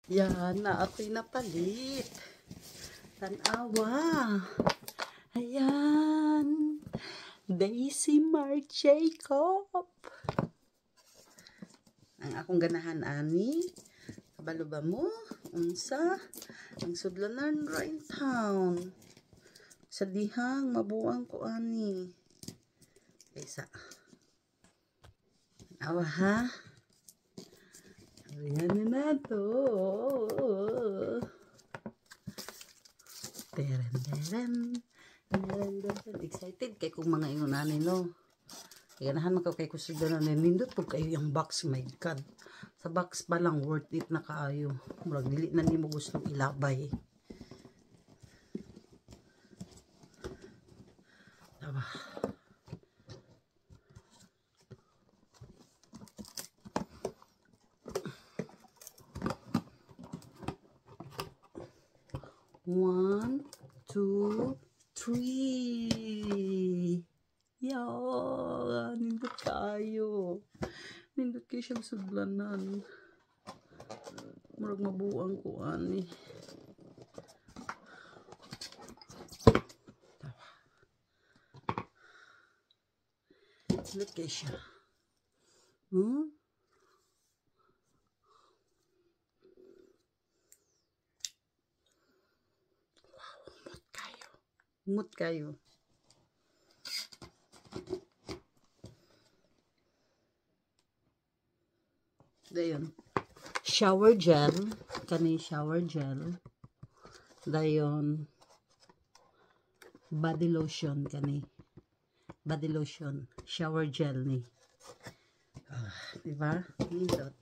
Yan na ako'y napalit. Tanawa. Ayan. Daisy Mar Jacob. Ang akong ganahan ani. Kabalo ba mo? Unsa? Ang sudlanan ra in town. Sa dihang mabuang ko ani. Kaysa. Awa ha? Ayan na to. Teren. Excited kay kung mga ingunanin no. Ganahan man kay kusudanan na nindot pag kayo yung box, my god. Sa box pa lang worth it na kaayo. Murag dili na nimo gustong ilabay. Tama. One, two, three. Yan, nindot kayo. Nindot kayo siyang sudlanan. Murag mabuang ko ani. Look kayo siya. Wow, mut kayo. Mut kayo. Dayon. Shower gel. Kani shower gel. Dayon. Body lotion kani. Body lotion. Shower gel ni. Diba? Nindot.